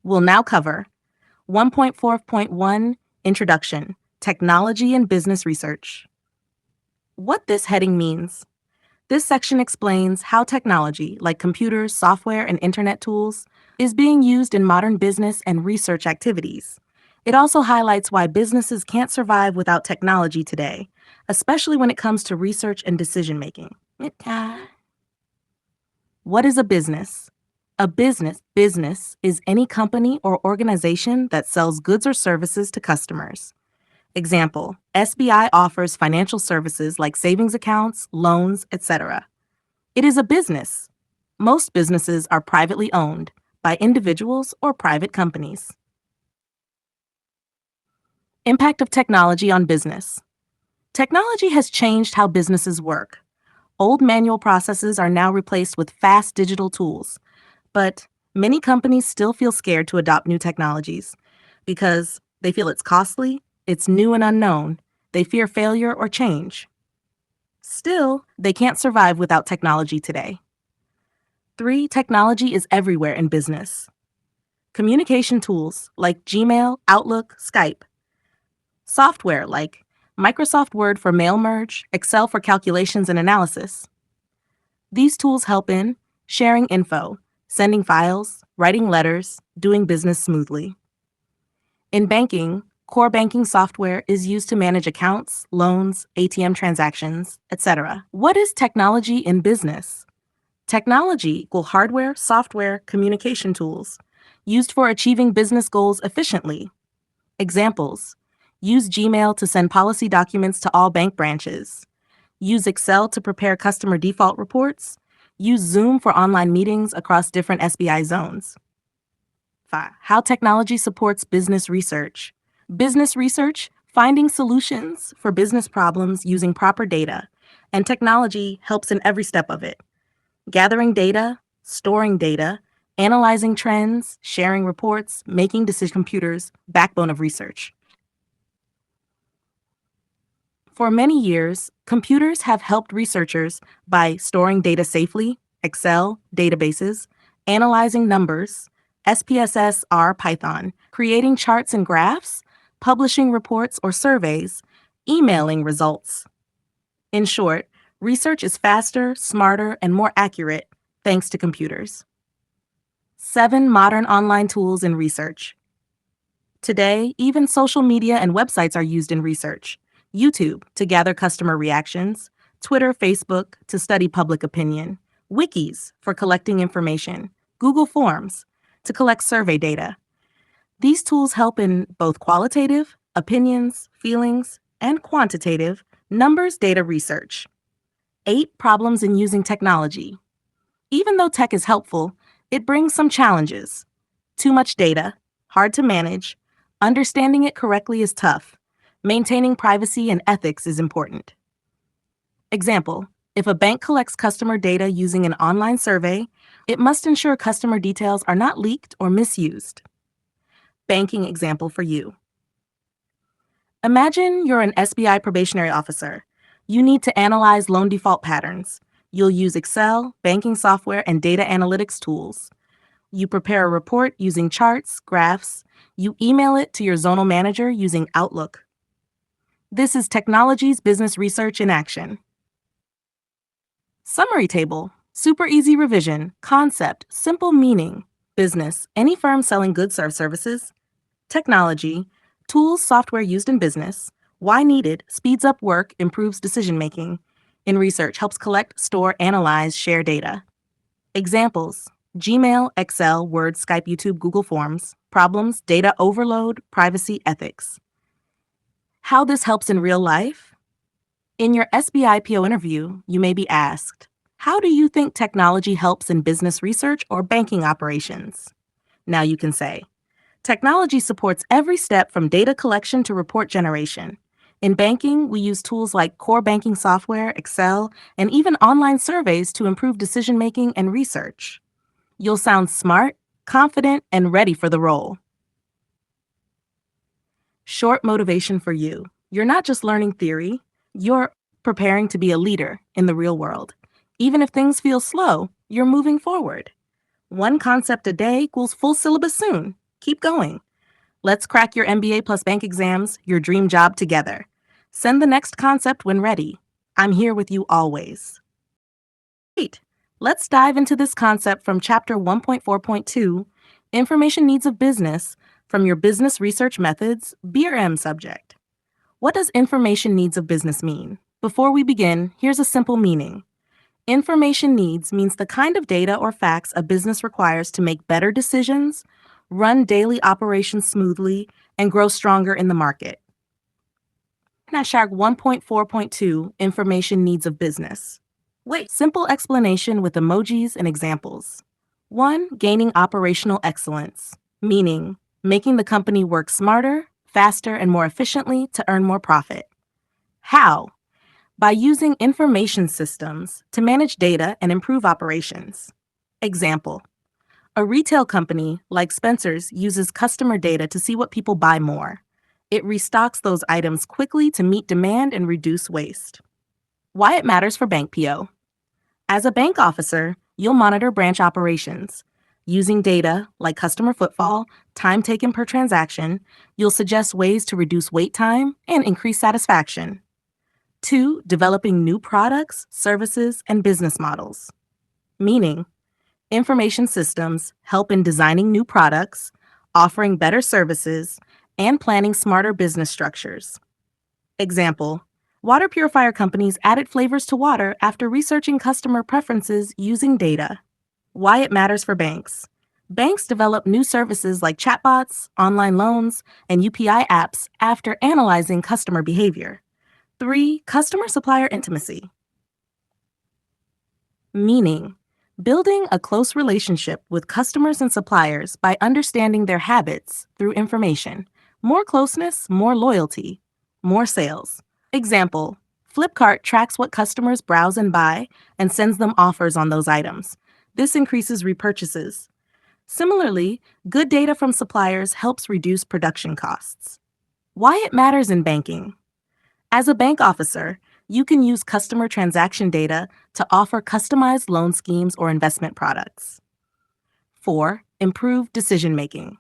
We'll now cover 1.4.1 Introduction, Technology and Business Research. What this heading means. This section explains how technology, like computers, software, and internet tools, is being used in modern business and research activities. It also highlights why businesses can't survive without technology today, especially when it comes to research and decision making. What is a business? A business is any company or organization that sells goods or services to customers. Example, SBI offers financial services like savings accounts, loans, etc. It is a business. Most businesses are privately owned by individuals or private companies. Impact of technology on business. Technology has changed how businesses work. Old manual processes are now replaced with fast digital tools, but many companies still feel scared to adopt new technologies because they feel it's costly, it's new and unknown, they fear failure or change. Still, they can't survive without technology today. 3. Technology is everywhere in business. Communication tools like Gmail, Outlook, Skype. Software like Microsoft Word for mail merge, Excel for calculations and analysis. These tools help in sharing info, sending files, writing letters, doing business smoothly. In banking, core banking software is used to manage accounts, loans, ATM transactions, etc. What is technology in business? Technology equals hardware, software, communication tools used for achieving business goals efficiently. Examples: use Gmail to send policy documents to all bank branches. Use Excel to prepare customer default reports. Use Zoom for online meetings across different SBI zones. 5. How technology supports business research. Business research, finding solutions for business problems using proper data, and technology helps in every step of it. Gathering data, storing data, analyzing trends, sharing reports, making decision computers, backbone of research. For many years, computers have helped researchers by storing data safely, Excel, databases, analyzing numbers, SPSS, R, Python, creating charts and graphs, publishing reports or surveys, emailing results. In short, research is faster, smarter, and more accurate thanks to computers. 7 modern online tools in research. Today, even social media and websites are used in research. YouTube to gather customer reactions, Twitter, Facebook to study public opinion, wikis for collecting information, Google Forms to collect survey data. These tools help in both qualitative, opinions, feelings, and quantitative, numbers data research. 8 problems in using technology. Even though tech is helpful, it brings some challenges. Too much data, hard to manage, understanding it correctly is tough. Maintaining privacy and ethics is important. Example, if a bank collects customer data using an online survey, it must ensure customer details are not leaked or misused. Banking example for you. Imagine you're an SBI probationary officer. You need to analyze loan default patterns. You'll use Excel, banking software, and data analytics tools. You prepare a report using charts, graphs. You email it to your zonal manager using Outlook. This is technology's business research in action. Summary table, super easy revision, concept, simple meaning, business, any firm selling goods or services, technology, tools, software used in business, why needed, speeds up work, improves decision making, in research helps collect, store, analyze, share data. Examples, Gmail, Excel, Word, Skype, YouTube, Google Forms, problems, data overload, privacy, ethics. How this helps in real life? In your SBI PO interview, you may be asked, how do you think technology helps in business research or banking operations? Now you can say, technology supports every step from data collection to report generation. In banking, we use tools like core banking software, Excel, and even online surveys to improve decision-making and research. You'll sound smart, confident, and ready for the role. Short motivation for you. You're not just learning theory, you're preparing to be a leader in the real world. Even if things feel slow, you're moving forward. One concept a day equals full syllabus soon. Keep going. Let's crack your MBA plus bank exams, your dream job together. Send the next concept when ready. I'm here with you always. Great. Let's dive into this concept from Chapter 1.4.2, Information Needs of Business, from your Business Research Methods, BRM subject. What does information needs of business mean? Before we begin, here's a simple meaning. Information needs means the kind of data or facts a business requires to make better decisions, run daily operations smoothly, and grow stronger in the market. NASHAG 1.4.2 Information Needs of Business. Wait, simple explanation with emojis and examples. 1. Gaining operational excellence, meaning making the company work smarter, faster, and more efficiently to earn more profit. How? By using information systems to manage data and improve operations. Example: a retail company like Spencer's uses customer data to see what people buy more. It restocks those items quickly to meet demand and reduce waste. Why it matters for Bank PO. As a bank officer, you'll monitor branch operations. Using data like customer footfall, time taken per transaction, you'll suggest ways to reduce wait time and increase satisfaction. 2. Developing new products, services, and business models. Meaning, information systems help in designing new products, offering better services, and planning smarter business structures. Example: water purifier companies added flavors to water after researching customer preferences using data. Why it matters for banks. Banks develop new services like chatbots, online loans, and UPI apps after analyzing customer behavior. 3. Customer supplier intimacy. Meaning, building a close relationship with customers and suppliers by understanding their habits through information. More closeness, more loyalty, more sales. Example: Flipkart tracks what customers browse and buy and sends them offers on those items. This increases repurchases. Similarly, good data from suppliers helps reduce production costs. Why it matters in banking. As a bank officer, you can use customer transaction data to offer customized loan schemes or investment products. 4. Improve decision making.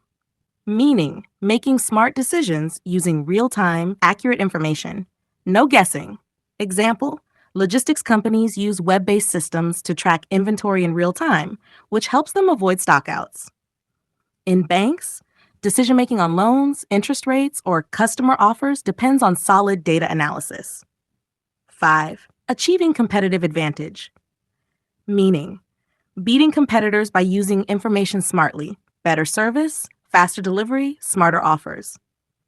Meaning, making smart decisions using real-time, accurate information. No guessing. Example: logistics companies use web-based systems to track inventory in real time, which helps them avoid stockouts. In banks, decision-making on loans, interest rates, or customer offers depends on solid data analysis. 5. Achieving competitive advantage. Meaning, beating competitors by using information smartly. Better service, faster delivery, smarter offers.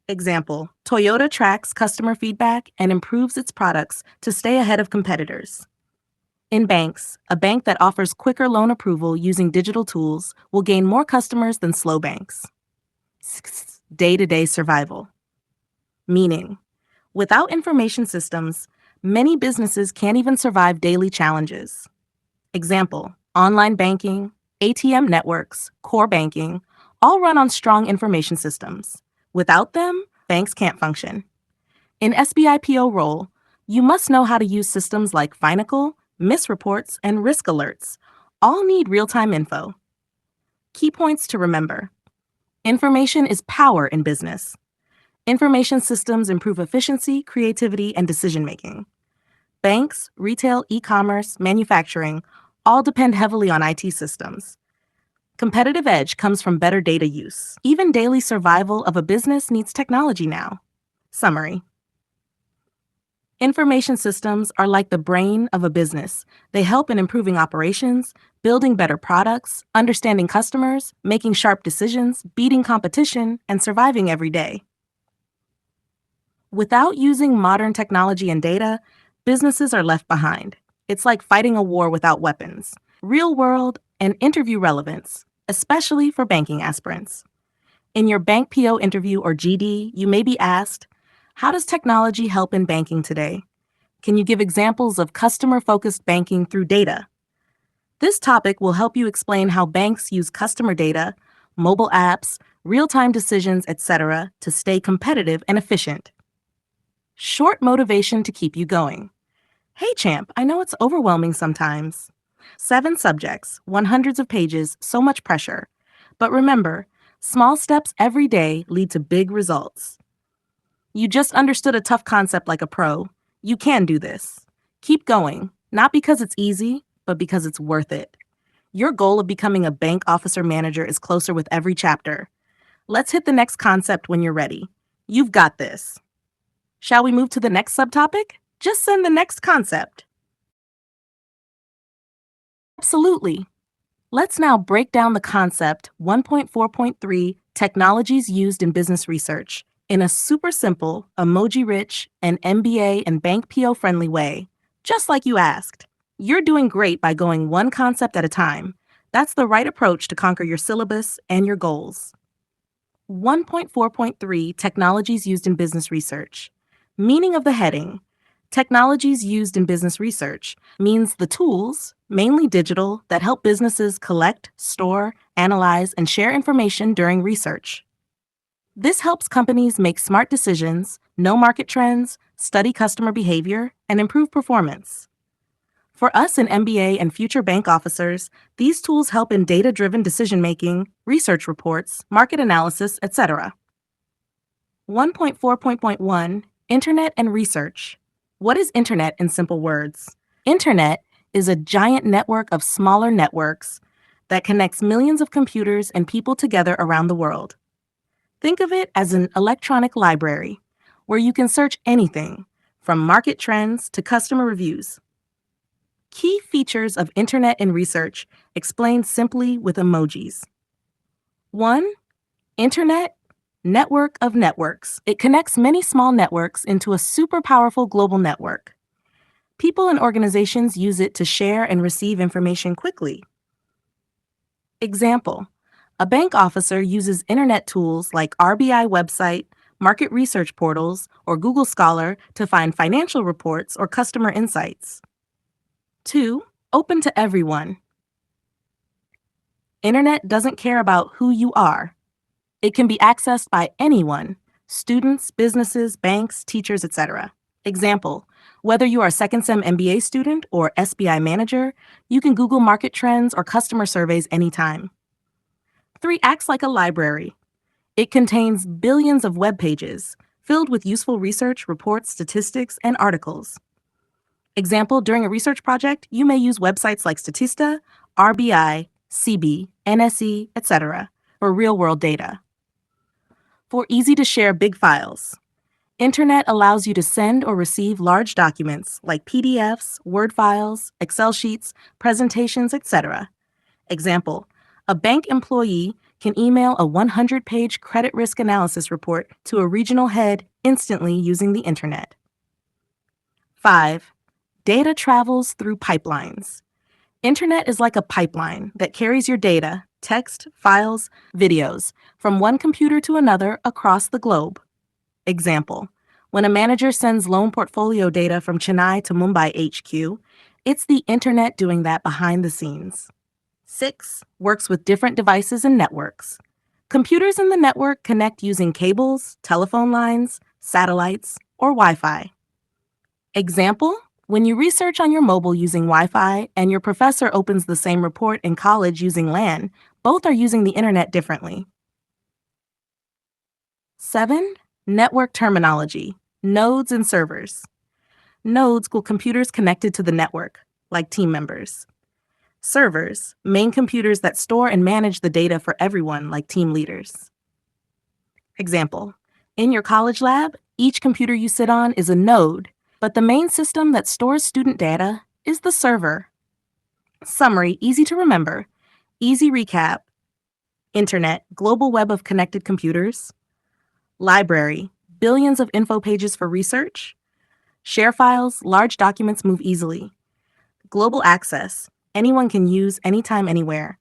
Example: Toyota tracks customer feedback and improves its products to stay ahead of competitors. In banks, a bank that offers quicker loan approval using digital tools will gain more customers than slow banks. 6. Day-to-day survival. Meaning, without information systems, many businesses can't even survive daily challenges. Example: online banking, ATM networks, core banking, all run on strong information systems. Without them, banks can't function. In SBI PO role, you must know how to use systems like Finacle, misreports, and risk alerts. All need real-time info. Key points to remember. Information is power in business. Information systems improve efficiency, creativity, and decision-making. Banks, retail, e-commerce, manufacturing all depend heavily on IT systems. Competitive edge comes from better data use. Even daily survival of a business needs technology now. Summary. Information systems are like the brain of a business. They help in improving operations, building better products, understanding customers, making sharp decisions, beating competition, and surviving every day. Without using modern technology and data, businesses are left behind. It's like fighting a war without weapons. Real world and interview relevance, especially for banking aspirants. In your Bank PO interview or GD, you may be asked, how does technology help in banking today? Can you give examples of customer-focused banking through data? This topic will help you explain how banks use customer data, mobile apps, real-time decisions, etc. to stay competitive and efficient. Short motivation to keep you going. Hey champ, I know it's overwhelming sometimes. 7 subjects, 100s of pages, so much pressure. But remember, Small steps every day lead to big results. You just understood a tough concept like a pro. You can do this. Keep going, not because it's easy, but because it's worth it. Your goal of becoming a bank officer manager is closer with every chapter. Let's hit the next concept when you're ready. You've got this. Shall we move to the next subtopic? Just send the next concept. Absolutely. Let's now break down the concept 1.4.3 Technologies Used in Business Research in a super simple, emoji rich, and MBA and Bank PO friendly way, just like you asked. You're doing great by going one concept at a time. That's the right approach to conquer your syllabus and your goals. 1.4.3 Technologies Used in Business Research. Meaning of the heading: Technologies used in business research means the tools, mainly digital, that help businesses collect, store, analyze, and share information during research. This helps companies make smart decisions, know market trends, study customer behavior, and improve performance. For us in MBA and future bank officers, these tools help in data-driven decision-making, research reports, market analysis, etc. 1.4.1 Internet and Research. What is Internet in simple words? Internet is a giant network of smaller networks that connects millions of computers and people together around the world. Think of it as an electronic library where you can search anything from market trends to customer reviews. Key features of Internet and Research explained simply with emojis. 1. Internet, network of networks. It connects many small networks into a super powerful global network. People and organizations use it to share and receive information quickly. Example: a bank officer uses internet tools like RBI website, market research portals, or Google Scholar to find financial reports or customer insights. 2. Open to everyone. Internet doesn't care about who you are. It can be accessed by anyone: students, businesses, banks, teachers, etc. Example: whether you are a second sem MBA student or SBI manager, you can Google market trends or customer surveys anytime. 3. Acts like a library. It contains billions of web pages filled with useful research, reports, statistics, and articles. Example: during a research project, you may use websites like Statista, RBI, CB, NSE, etc. for real-world data. 4. Easy to share big files. Internet allows you to send or receive large documents like PDFs, Word files, Excel sheets, presentations, etc. Example: a bank employee can email a 100-page credit risk analysis report to a regional head instantly using the Internet. 5. Data travels through pipelines. Internet is like a pipeline that carries your data, text, files, videos, from one computer to another across the globe. Example: when a manager sends loan portfolio data from Chennai to Mumbai HQ, it's the Internet doing that behind the scenes. 6. Works with different devices and networks. Computers in the network connect using cables, telephone lines, satellites, or Wi-Fi. Example: when you research on your mobile using Wi-Fi and your professor opens the same report in college using LAN, both are using the Internet differently. 7. Network terminology. Nodes and servers. Nodes equal computers connected to the network, like team members. Servers, main computers that store and manage the data for everyone, like team leaders. Example: in your college lab, each computer you sit on is a node, but the main system that stores student data is the server. Summary: easy to remember. Easy recap: Internet, global web of connected computers. Library, billions of info pages for research. Share files, large documents move easily. Global access, anyone can use anytime, anywhere.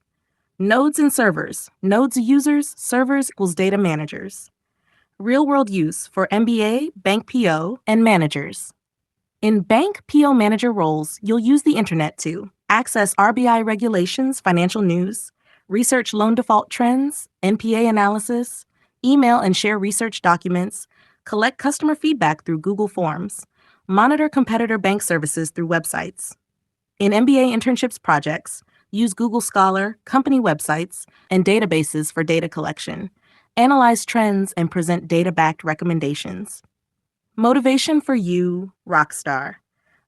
Nodes and servers, nodes users, servers equals data managers. Real-world use for MBA, bank PO, and managers. In bank PO manager roles, you'll use the Internet to access RBI regulations, financial news, research loan default trends, NPA analysis, email and share research documents, collect customer feedback through Google Forms, monitor competitor bank services through websites. In MBA internships projects, Use Google Scholar, company websites, and databases for data collection. Analyze trends and present data backed recommendations. Motivation for you, Rockstar.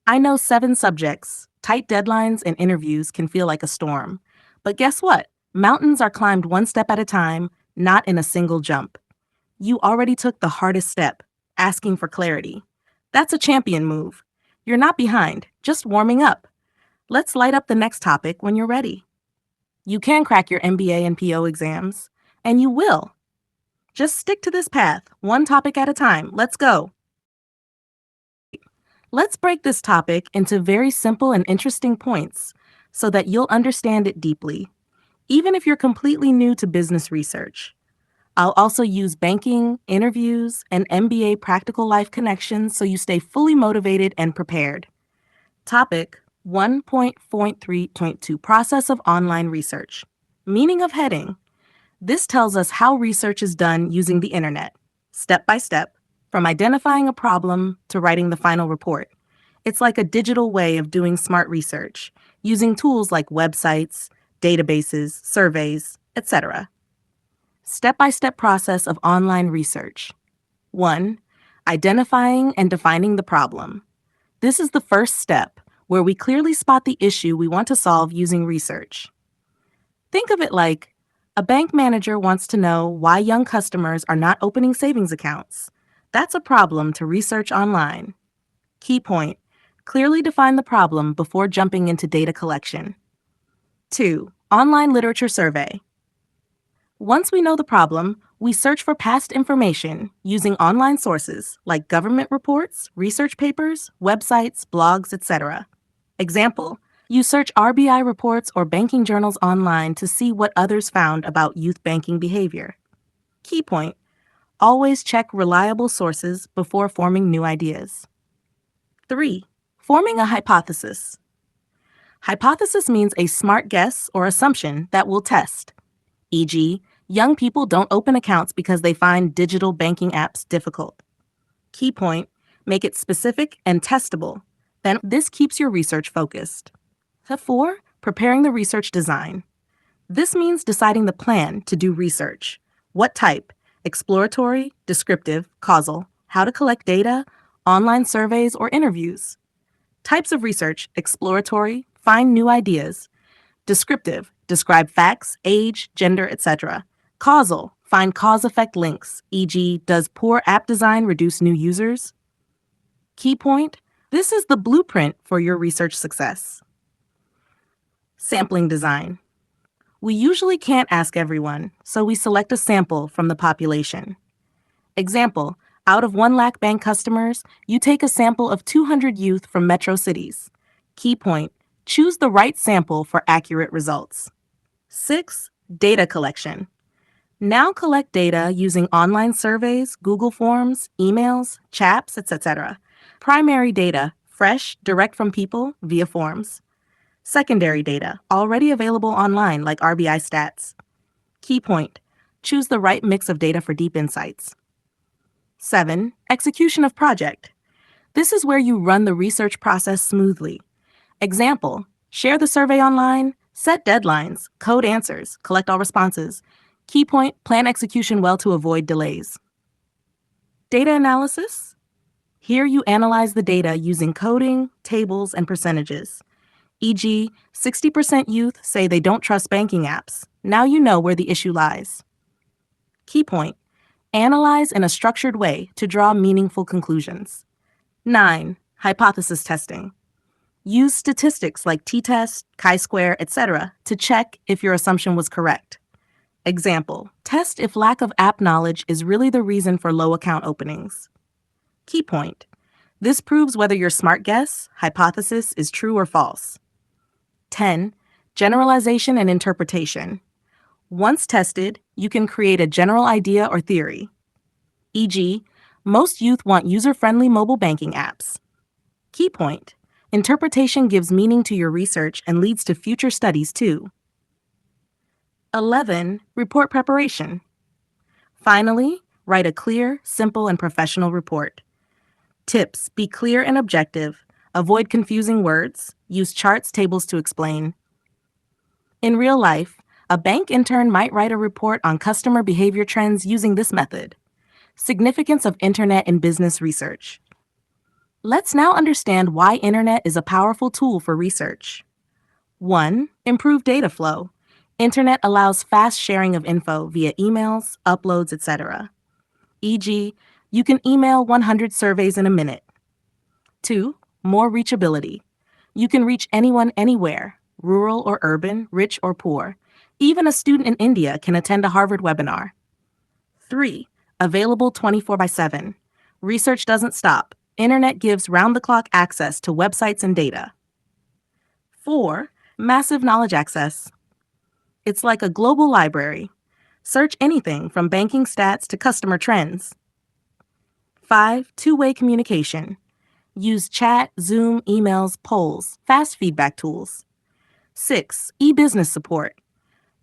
I know 7 subjects. Tight deadlines and interviews can feel like a storm. But guess what? Mountains are climbed one step at a time, not in a single jump. You already took the hardest step, asking for clarity. That's a champion move. You're not behind, just warming up. Let's light up the next topic when you're ready. You can crack your MBA and PO exams, and you will. Just stick to this path, one topic at a time. Let's go. Let's break this topic into very simple and interesting points so that you'll understand it deeply, even if you're completely new to business research. I'll also use banking, interviews, and MBA practical life connections so you stay fully motivated and prepared. Topic 1.3.2 Process of Online Research. Meaning of heading. This tells us how research is done using the internet, step by step, from identifying a problem to writing the final report. It's like a digital way of doing smart research, using tools like websites, databases, surveys, etc. Step-by-step process of online research. 1. Identifying and defining the problem. This is the first step, where we clearly spot the issue we want to solve using research. Think of it like a bank manager wants to know why young customers are not opening savings accounts. That's a problem to research online. Key point: clearly define the problem before jumping into data collection. 2. Online literature survey. Once we know the problem, we search for past information using online sources like government reports, research papers, websites, blogs, etc. Example: you search RBI reports or banking journals online to see what others found about youth banking behavior. Key point: always check reliable sources before forming new ideas. 3. Forming a hypothesis. Hypothesis means a smart guess or assumption that we'll test. E.g., young people don't open accounts because they find digital banking apps difficult. Key point: make it specific and testable. Then this keeps your research focused. 4. Preparing the research design. This means deciding the plan to do research. What type? Exploratory, descriptive, causal, how to collect data, online surveys, or interviews. Types of research: exploratory, find new ideas. Descriptive, describe facts, age, gender, etc. Causal, find cause-effect links, e.g., does poor app design reduce new users? Key point: this is the blueprint for your research success. Sampling design. We usually can't ask everyone, so we select a sample from the population. Example: out of 1 lakh bank customers, you take a sample of 200 youth from metro cities. Key point: choose the right sample for accurate results. 6. Data collection. Now collect data using online surveys, Google Forms, emails, chats, etc. Primary data, fresh, direct from people, via forms. Secondary data, already available online like RBI stats. Key point: choose the right mix of data for deep insights. 7. Execution of project. This is where you run the research process smoothly. Example: share the survey online, set deadlines, code answers, collect all responses. Key point: plan execution well to avoid delays. Data analysis. Here you analyze the data using coding, tables, and percentages. E.g., 60% youth say they don't trust banking apps. Now you know where the issue lies. Key point: analyze in a structured way to draw meaningful conclusions. 9. Hypothesis testing. Use statistics like t-test, chi-square, etc. to check if your assumption was correct. Example: test if lack of app knowledge is really the reason for low account openings. Key point: this proves whether your smart guess, hypothesis, is true or false. 10. Generalization and interpretation. Once tested, you can create a general idea or theory. E.g., most youth want user-friendly mobile banking apps. Key point: interpretation gives meaning to your research and leads to future studies too. 11. Report preparation. Finally, write a clear, simple, and professional report. Tips: be clear and objective. Avoid confusing words. Use charts, tables to explain. In real life, a bank intern might write a report on customer behavior trends using this method. Significance of Internet in business research. Let's now understand why Internet is a powerful tool for research. 1. Improved data flow. Internet allows fast sharing of info via emails, uploads, etc. E.g., you can email 100 surveys in a minute. 2. More reachability. You can reach anyone anywhere, rural or urban, rich or poor. Even a student in India can attend a Harvard webinar. 3. Available 24/7. Research doesn't stop. Internet gives round-the-clock access to websites and data. 4. Massive knowledge access. It's like a global library. Search anything from banking stats to customer trends. 5. Two-way communication. Use chat, Zoom, emails, polls, fast feedback tools. 6. E-business support.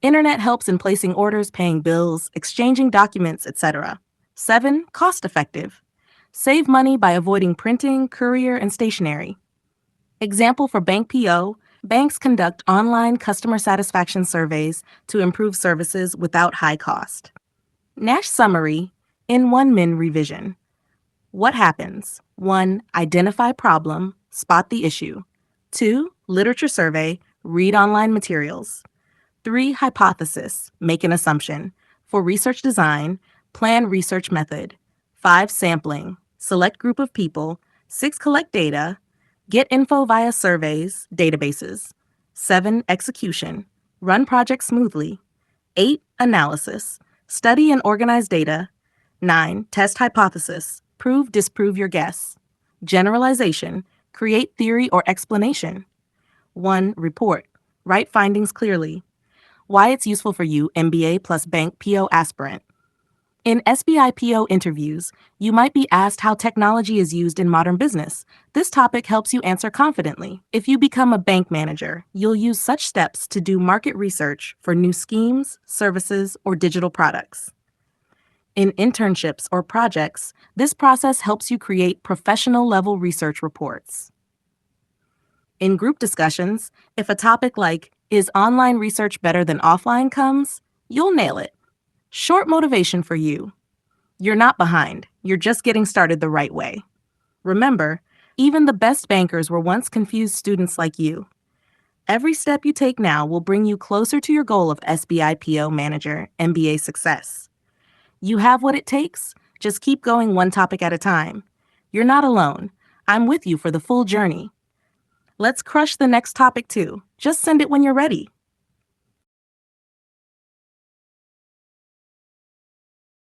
Internet helps in placing orders, paying bills, exchanging documents, etc. 7. Cost-effective. Save money by avoiding printing, courier, and stationery. Example for Bank PO, banks conduct online customer satisfaction surveys to improve services without high cost. Nash summary in 1-min revision. What happens? 1. Identify problem, spot the issue. 2. Literature survey, read online materials. 3. Hypothesis, make an assumption. For research design, plan research method. 5. Sampling, select group of people. 6. Collect data, get info via surveys, databases. 7. Execution, run projects smoothly. 8. Analysis, study and organize data. 9. Test hypothesis, prove, disprove your guess. Generalization, create theory or explanation. 1. Report, write findings clearly. Why it's useful for you, MBA plus Bank PO aspirant. In SBI PO interviews, you might be asked how technology is used in modern business. This topic helps you answer confidently. If you become a bank manager, you'll use such steps to do market research for new schemes, services, or digital products. In internships or projects, this process helps you create professional-level research reports. In group discussions, if a topic like, "Is online research better than offline?" comes, you'll nail it. Short motivation for you. You're not behind, you're just getting started the right way. Remember, even the best bankers were once confused students like you. Every step you take now will bring you closer to your goal of SBI PO Manager MBA success. You have what it takes, just keep going one topic at a time. You're not alone. I'm with you for the full journey. Let's crush the next topic too. Just send it when you're ready.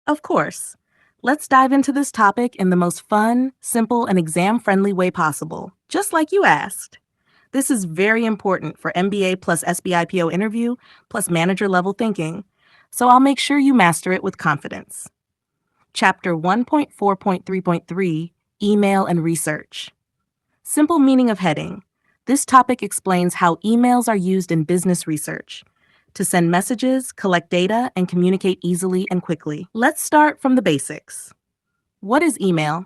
Of course. Let's dive into this topic in the most fun, simple, and exam-friendly way possible, just like you asked. This is very important for MBA plus SBIPO interview plus manager-level thinking, so I'll make sure you master it with confidence. Chapter 1.4.3.3, Email and Research. Simple meaning of heading. This topic explains how emails are used in business research to send messages, collect data, and communicate easily and quickly. Let's start from the basics. What is email?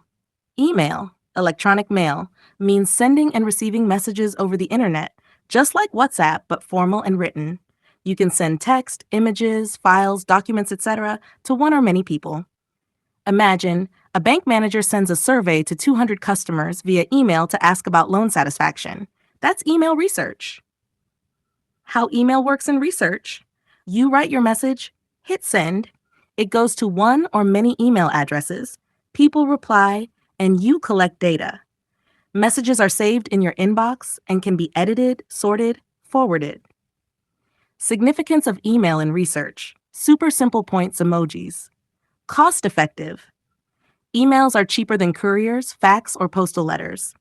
Email, electronic mail, means sending and receiving messages over the internet, just like WhatsApp, but formal and written. You can send text, images, files, documents, etc. to one or many people. Imagine a bank manager sends a survey to 200 customers via email to ask about loan satisfaction. That's email research. How email works in research. You write your message, hit send. It goes to one or many email addresses. People reply, and you collect data. Messages are saved in your inbox and can be edited, sorted, forwarded. Significance of email in research. Super simple points emojis. Cost effective. Emails are cheaper than couriers, fax, or postal letters.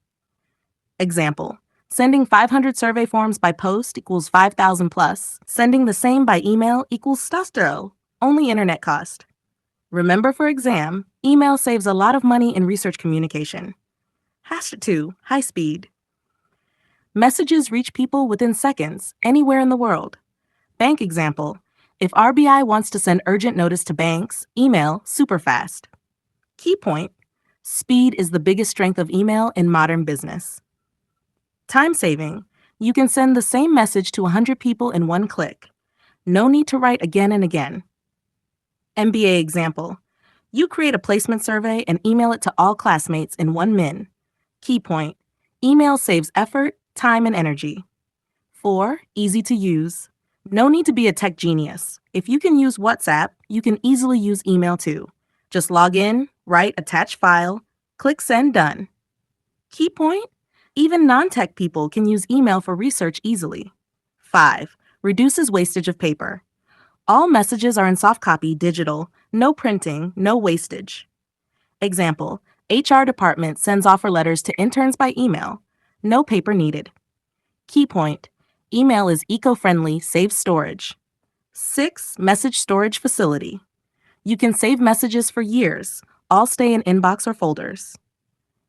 Example. Sending 500 survey forms by post equals 5,000 plus. Sending the same by email equals stastro, only internet cost. Remember for exam, email saves a lot of money in research communication. #2, high speed. Messages reach people within seconds, anywhere in the world. Bank example, if RBI wants to send urgent notice to banks, email super fast. Key point, speed is the biggest strength of email in modern business. Time saving. You can send the same message to 100 people in one click. No need to write again and again. MBA example. You create a placement survey and email it to all classmates in 1 min. Key point. Email saves effort, time, and energy. 4. Easy to use. No need to be a tech genius. If you can use WhatsApp, you can easily use email too. Just log in, write, attach file, click send, done. Key point. Even non-tech people can use email for research easily. 5. Reduces wastage of paper. All messages are in soft copy, digital, no printing, no wastage. Example, HR department sends offer letters to interns by email. No paper needed. Key point, email is eco-friendly, saves storage. 6. Message storage facility. You can save messages for years, all stay in inbox or folders.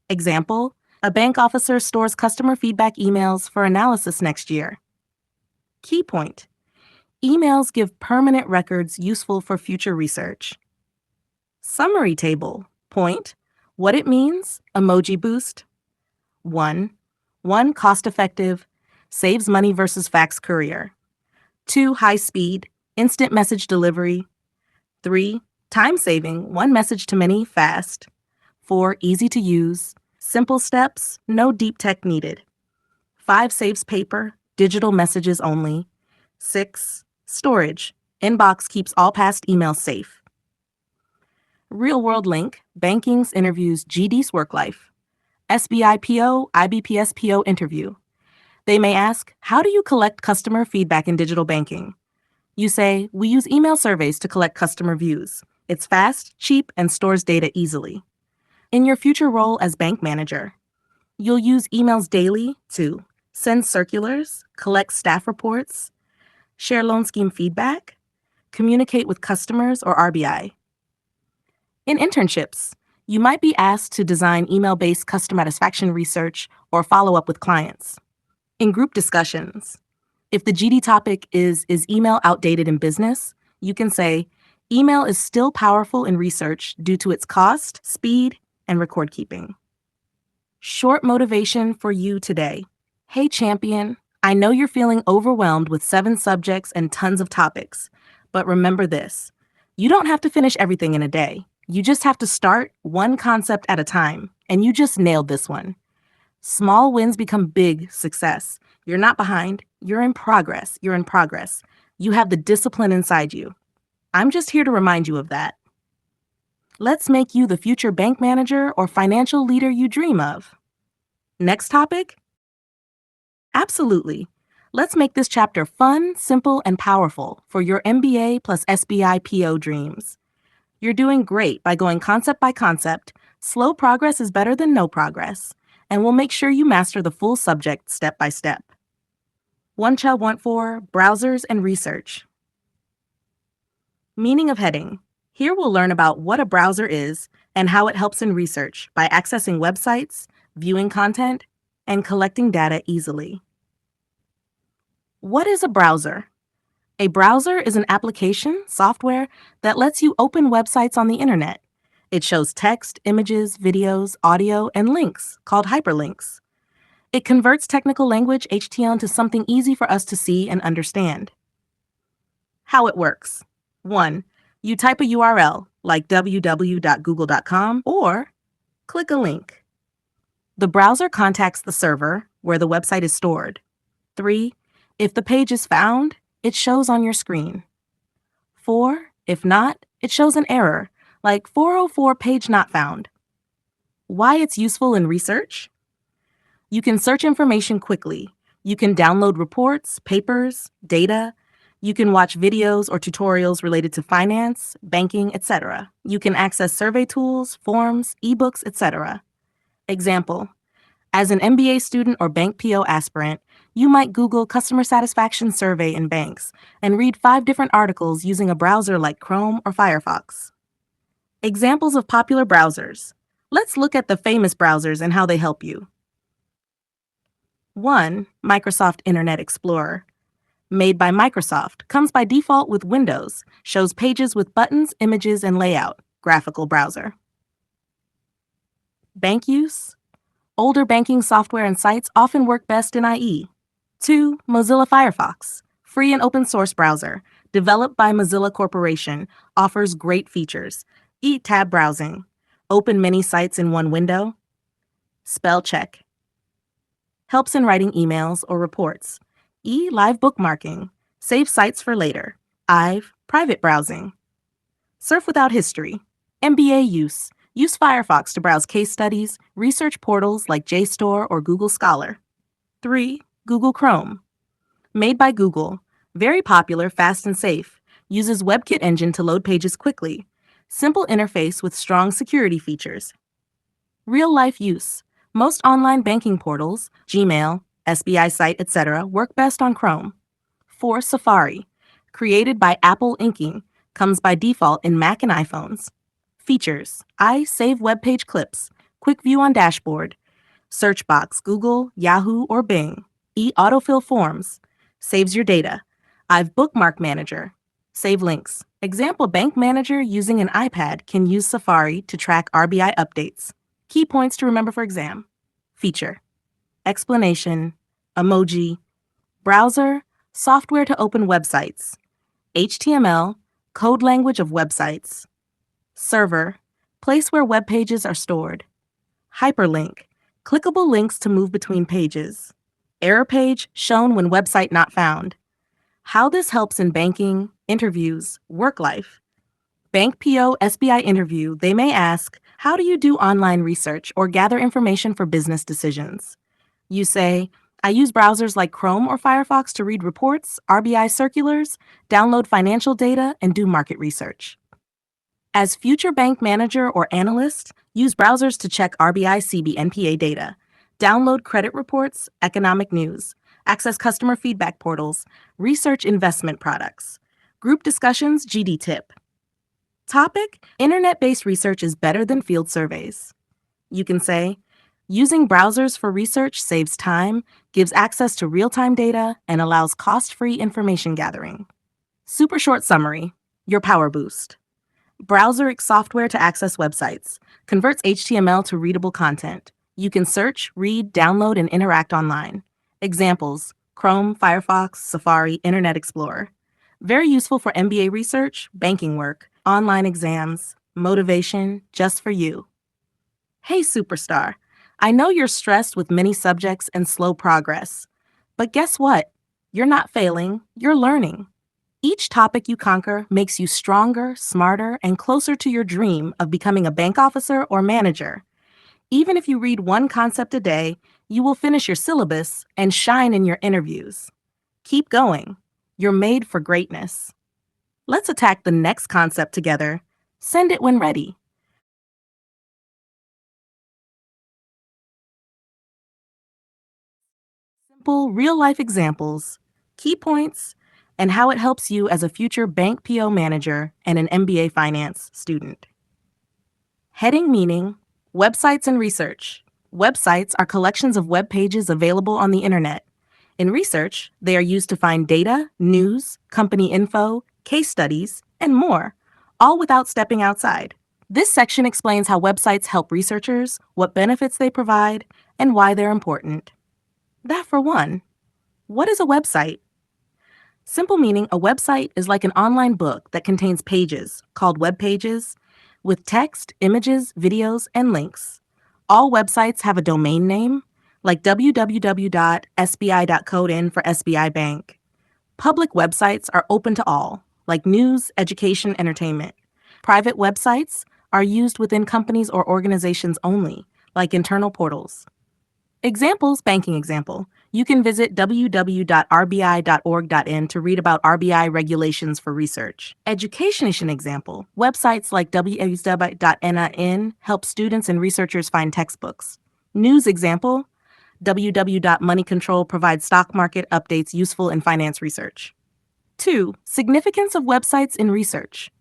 Example, a bank officer stores customer feedback emails for analysis next year. Key point, emails give permanent records useful for future research. Summary table. Point. What it means. Emoji boost. 1. Cost-effective. Saves money versus fax courier. 2. High speed. Instant message delivery. 3. Time-saving. One message to many. Fast. 4. Easy to use. Simple steps. No deep tech needed. 5. Saves paper. Digital messages only. 6. Storage. Inbox keeps all past emails safe. Real-world link, Bankings interviews GD's work life. SBI PO, IBPS PO interview. They may ask, how do you collect customer feedback in digital banking? You say, we use email surveys to collect customer views. It's fast, cheap, and stores data easily. In your future role as bank manager, you'll use emails daily to send circulars, collect staff reports, share loan scheme feedback, communicate with customers or RBI. In internships, you might be asked to design email-based customer satisfaction research or follow up with clients. In group discussions, if the GD topic is email outdated in business, you can say, email is still powerful in research due to its cost, speed, and record keeping. Short motivation for you today. Hey champion, I know you're feeling overwhelmed with 7 subjects and tons of topics, but remember this, you don't have to finish everything in a day. You just have to start one concept at a time, and you just nailed this one. Small wins become big success. You're not behind, you're in progress. You have the discipline inside you. I'm just here to remind you of that. Let's make you the future bank manager or financial leader you dream of. Next topic? Absolutely. Let's make this chapter fun, simple, and powerful for your MBA plus SBI PO dreams. You're doing great by going concept by concept. Slow progress is better than no progress, and we'll make sure you master the full subject step by step. 1.1.4 Browsers and Research. Meaning of heading. Here we'll learn about what a browser is and how it helps in research by accessing websites, viewing content, and collecting data easily. What is a browser? A browser is an application, software, that lets you open websites on the internet. It shows text, images, videos, audio, and links, called hyperlinks. It converts technical language, HTML, into something easy for us to see and understand. How it works. 1. You type a URL, like www.google.com, or click a link. The browser contacts the server, where the website is stored. 3. If the page is found, it shows on your screen. 4. If not, it shows an error, like 404 page not found. Why it's useful in research? You can search information quickly. You can download reports, papers, data. You can watch videos or tutorials related to finance, banking, etc. You can access survey tools, forms, ebooks, etc. Example, as an MBA student or bank PO aspirant, you might Google customer satisfaction survey in banks and read 5 different articles using a browser like Chrome or Firefox. Examples of popular browsers. Let's look at the famous browsers and how they help you. 1. Microsoft Internet Explorer. Made by Microsoft, comes by default with Windows, shows pages with buttons, images, and layout. Graphical browser. Bank use. Older banking software and sites often work best in IE. 2. Mozilla Firefox, free and open source browser, developed by Mozilla Corporation, offers great features. E-tab browsing, open many sites in one window. Spell check, helps in writing emails or reports. E. Live bookmarking, save sites for later. IVE, private browsing. Surf without history. MBA use, use Firefox to browse case studies, research portals like JSTOR or Google Scholar. 3. Google Chrome, made by Google, very popular, fast and safe, uses WebKit engine to load pages quickly. Simple interface with strong security features. Real-life use. Most online banking portals, Gmail, SBI site, etc., work best on Chrome. 4. Safari, created by Apple Inking, comes by default in Mac and iPhones. Features. I save web page clips, quick view on dashboard, search box, Google, Yahoo, or Bing. E. Autofill forms, saves your data. I've bookmark manager, save links. Example, bank manager using an iPad can use Safari to track RBI updates. Key points to remember for exam. Feature, explanation, emoji, browser, software to open websites, HTML, code language of websites, server, place where web pages are stored, hyperlink, clickable links to move between pages, error page shown when website not found. How this helps in banking, interviews, work life. Bank PO SBI interview, they may ask, how do you do online research or gather information for business decisions? You say, I use browsers like Chrome or Firefox to read reports, RBI circulars, download financial data, and do market research. As future bank manager or analyst, use browsers to check RBI CB NPA data, download credit reports, economic news, access customer feedback portals, research investment products, group discussions, GD tip. Topic, internet-based research is better than field surveys. You can say, using browsers for research saves time, gives access to real-time data, and allows cost-free information gathering. Super short summary, your power boost. Browser software to access websites, converts HTML to readable content. You can search, read, download, and interact online. Examples, Chrome, Firefox, Safari, Internet Explorer. Very useful for MBA research, banking work, online exams, motivation, just for you. Hey, superstar. I know you're stressed with many subjects and slow progress. But guess what? You're not failing, you're learning. Each topic you conquer makes you stronger, smarter, and closer to your dream of becoming a bank officer or manager. Even if you read one concept a day, you will finish your syllabus and shine in your interviews. Keep going. You're made for greatness. Let's attack the next concept together. Send it when ready. Simple, real-life examples, key points, and how it helps you as a future bank PO manager and an MBA finance student. Heading meaning, websites and research. Websites are collections of web pages available on the internet. In research, they are used to find data, news, company info, case studies, and more, all without stepping outside. This section explains how websites help researchers, what benefits they provide, and why they're important. That for one. What is a website? Simple meaning, a website is like an online book that contains pages, called web pages, with text, images, videos, and links. All websites have a domain name, like www.sbi.codein for SBI Bank. Public websites are open to all, like news, education, entertainment. Private websites are used within companies or organizations only, like internal portals. Examples, banking example. You can visit www.rbi.org.in to read about RBI regulations for research. Education example. Websites like www.nin help students and researchers find textbooks. News example. www.moneycontrol provides stock market updates useful in finance research. 2. Significance of websites in research.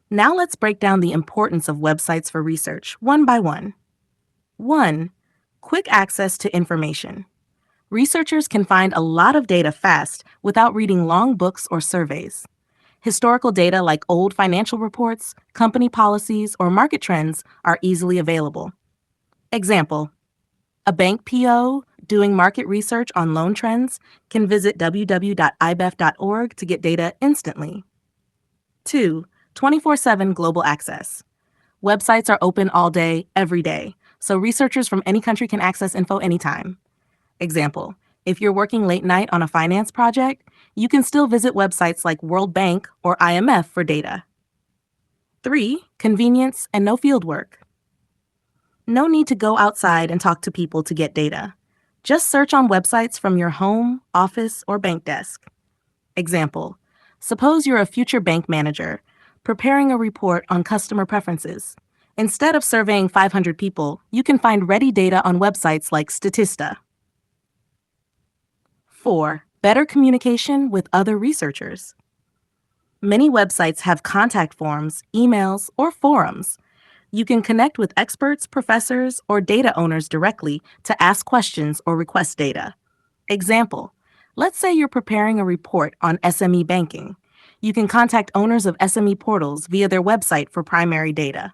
Now let's break down the importance of websites for research, one by one. 1. Quick access to information. Researchers can find a lot of data fast without reading long books or surveys. Historical data like old financial reports, company policies, or market trends are easily available. Example, a bank PO Doing market research on loan trends can visit www.ibef.org to get data instantly. 2. 24/7 global access. Websites are open all day, every day, so researchers from any country can access info anytime. Example, if you're working late night on a finance project, you can still visit websites like World Bank or IMF for data. 3. Convenience and no fieldwork. No need to go outside and talk to people to get data. Just search on websites from your home, office, or bank desk. Example, suppose you're a future bank manager preparing a report on customer preferences. Instead of surveying 500 people, you can find ready data on websites like Statista. 4. Better communication with other researchers. Many websites have contact forms, emails, or forums. You can connect with experts, professors, or data owners directly to ask questions or request data. Example, let's say you're preparing a report on SME banking. You can contact owners of SME portals via their website for primary data.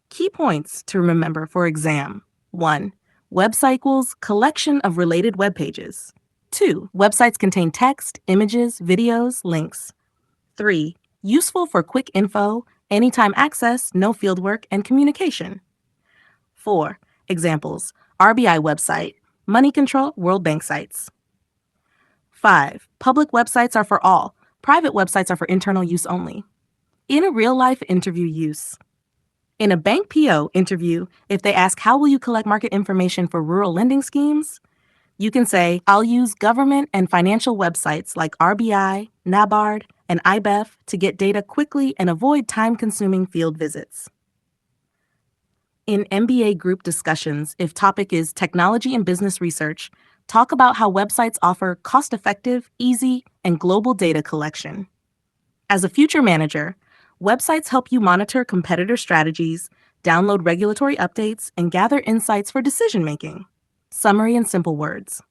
Key points to remember for exam. 1. Website equals collection of related web pages. 2. Websites contain text, images, videos, links. 3. Useful for quick info, anytime access, no fieldwork, and communication. 4. Examples, RBI website, Money Control, World Bank sites. 5. Public websites are for all. Private websites are for internal use only. In a real-life interview use. In a bank PO interview, if they ask how will you collect market information for rural lending schemes, you can say, I'll use government and financial websites like RBI, NABARD, and IBEF to get data quickly and avoid time-consuming field visits. In MBA group discussions, if topic is technology and business research, talk about how websites offer cost-effective, easy, and global data collection. As a future manager, websites help you monitor competitor strategies, download regulatory updates, and gather insights for decision-making. Summary in simple words.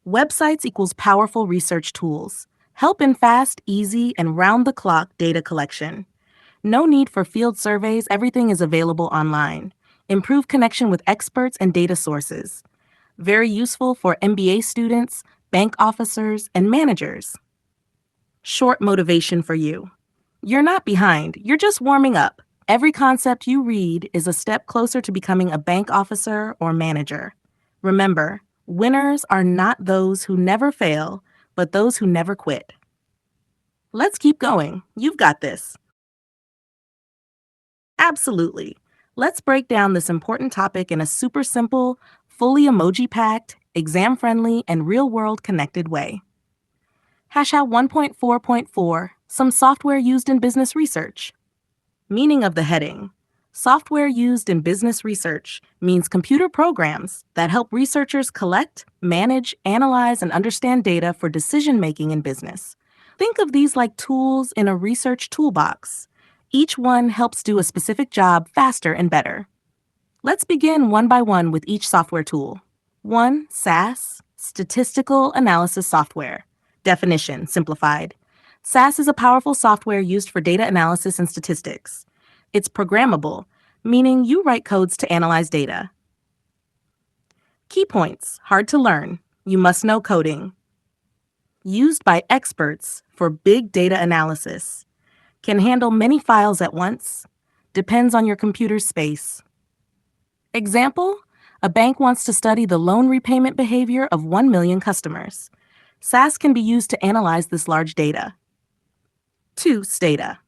Websites equals powerful research tools. Help in fast, easy, and round-the-clock data collection. No need for field surveys, everything is available online. Improve connection with experts and data sources. Very useful for MBA students, bank officers, and managers. Short motivation for you. You're not behind, you're just warming up. Every concept you read is a step closer to becoming a bank officer or manager. Remember, winners are not those who never fail, but those who never quit. Let's keep going. You've got this. Absolutely. Let's break down this important topic in a super simple, fully emoji-packed, exam-friendly, and real-world connected way. Hashtag 1.4.4, some software used in business research. Meaning of the heading. Software used in business research means computer programs that help researchers collect, manage, analyze, and understand data for decision-making in business. Think of these like tools in a research toolbox. Each one helps do a specific job faster and better. Let's begin one by one with each software tool. 1. SAS, Statistical Analysis Software. Definition, simplified. SAS is a powerful software used for data analysis and statistics. It's programmable, meaning you write codes to analyze data. Key points, hard to learn. You must know coding. Used by experts for big data analysis. Can handle many files at once. Depends on your computer's space. Example, a bank wants to study the loan repayment behavior of 1 million customers. SAS can be used to analyze this large data. 2. Stata.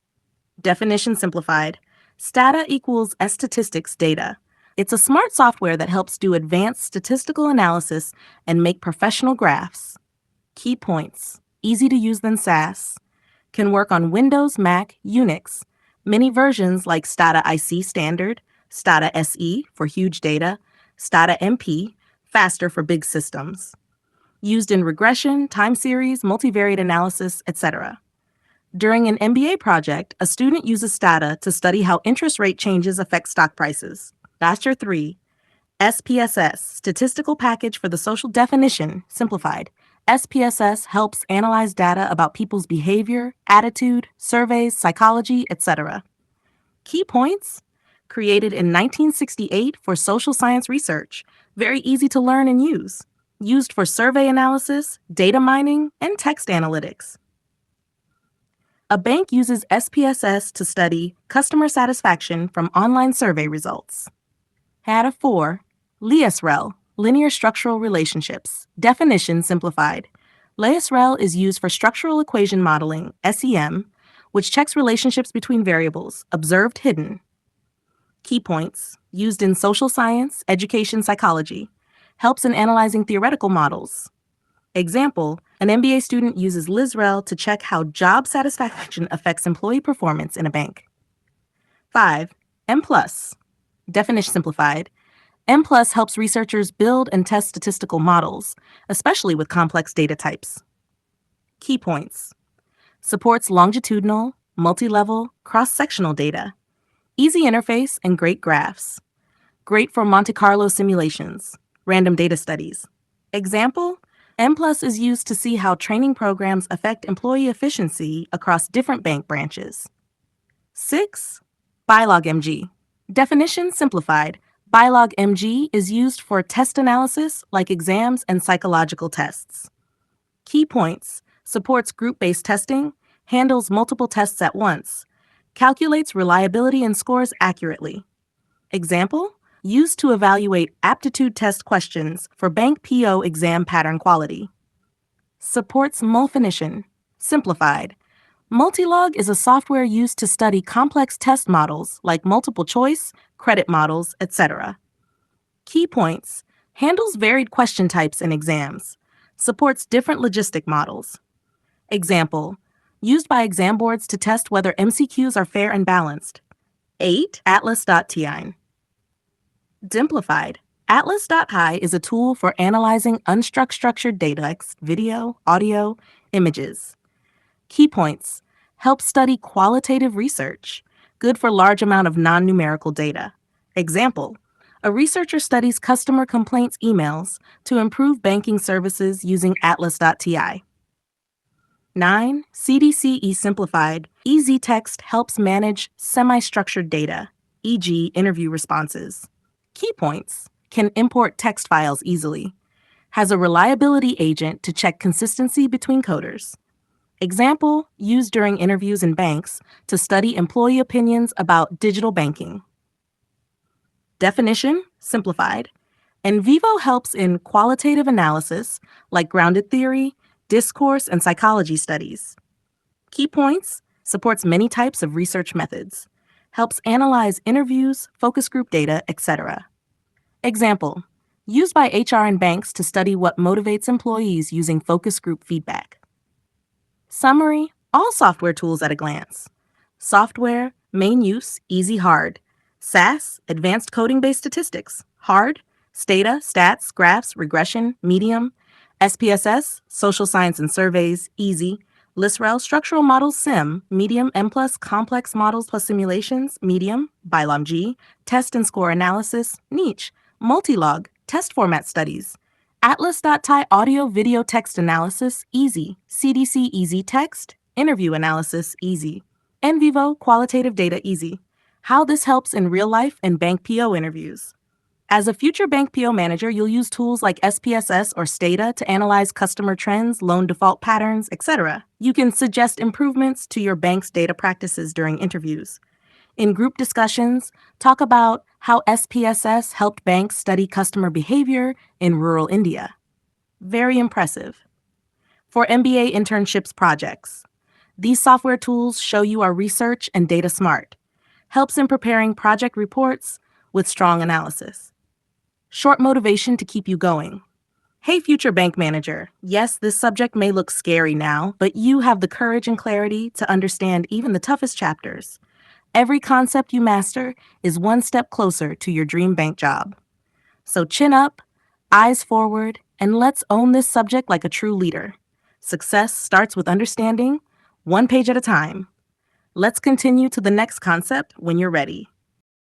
Definition simplified. Stata equals statistics data. It's a smart software that helps do advanced statistical analysis and make professional graphs. Key points. Easy to use than SAS. Can work on Windows, Mac, Unix. Many versions like Stata IC Standard, Stata SE for huge data, Stata MP, faster for big systems. Used in regression, time series, multivariate analysis, etc. During an MBA project, a student uses Stata to study how interest rate changes affect stock prices. That's your 3. SPSS, Statistical Package for the Social Definition, simplified. SPSS helps analyze data about people's behavior, attitude, surveys, psychology, etc. Key points? Created in 1968 for social science research. Very easy to learn and use. Used for survey analysis, data mining, and text analytics. A bank uses SPSS to study customer satisfaction from online survey results. Data 4. LISREL, Linear Structural Relationships. Definition simplified. LISREL is used for structural equation modeling, SEM, which checks relationships between variables, observed hidden. Key points. Used in social science, education, psychology. Helps in analyzing theoretical models. Example, an MBA student uses LISREL to check how job satisfaction affects employee performance in a bank. 5. M+. Definition simplified. M+ helps researchers build and test statistical models, especially with complex data types. Key points. Supports longitudinal, multi-level, cross-sectional data. Easy interface and great graphs. Great for Monte Carlo simulations, random data studies. Example, M+ is used to see how training programs affect employee efficiency across different bank branches. 6. BILOG-MG. Definition simplified. BILOG-MG is used for test analysis like exams and psychological tests. Key points. Supports group-based testing, handles multiple tests at once, calculates reliability and scores accurately. Example, used to evaluate aptitude test questions for bank PO exam pattern quality. Supports Mulfinition. Simplified. Multilog is a software used to study complex test models like multiple choice, credit models, etc. Key points. Handles varied question types in exams. Supports different logistic models. Example, used by exam boards to test whether MCQs are fair and balanced. 8. Atlas.tine. Dimplified. Atlas.hi is a tool for analyzing unstructured data like video, audio, images. Key points. Helps study qualitative research. Good for large amount of non-numerical data. Example, a researcher studies customer complaints emails to improve banking services using Atlas.ti. 9. CDCE Simplified. EasyText helps manage semi-structured data, e.g. interview responses. Key points. Can import text files easily. Has a reliability agent to check consistency between coders. Example, used during interviews in banks to study employee opinions about digital banking. Definition simplified. NVivo helps in qualitative analysis like grounded theory, discourse, and psychology studies. Key points. Supports many types of research methods. Helps analyze interviews, focus group data, etc. Example, used by HR and banks to study what motivates employees using focus group feedback. Summary, all software tools at a glance. Software, main use, easy, hard. SAS, advanced coding-based statistics, hard. Stata, stats, graphs, regression, medium. SPSS, social science and surveys, easy. LISREL, structural models, sim, medium. M+, complex models plus simulations, medium. BILOG, test and score analysis, niche. Multilog, test format studies. Atlas.ti audio video text analysis, easy. CDC easy text, interview analysis, easy. NVivo qualitative data, easy. How this helps in real life and bank PO interviews. As a future bank PO manager, you'll use tools like SPSS or Stata to analyze customer trends, loan default patterns, etc. You can suggest improvements to your bank's data practices during interviews. In group discussions, talk about how SPSS helped banks study customer behavior in rural India. Very impressive. For MBA internships projects, these software tools show you are research and data smart. Helps in preparing project reports with strong analysis. Short motivation to keep you going. Hey, future bank manager, yes, this subject may look scary now, but you have the courage and clarity to understand even the toughest chapters. Every concept you master is one step closer to your dream bank job. So chin up, eyes forward, and let's own this subject like a true leader. Success starts with understanding, one page at a time. Let's continue to the next concept when you're ready.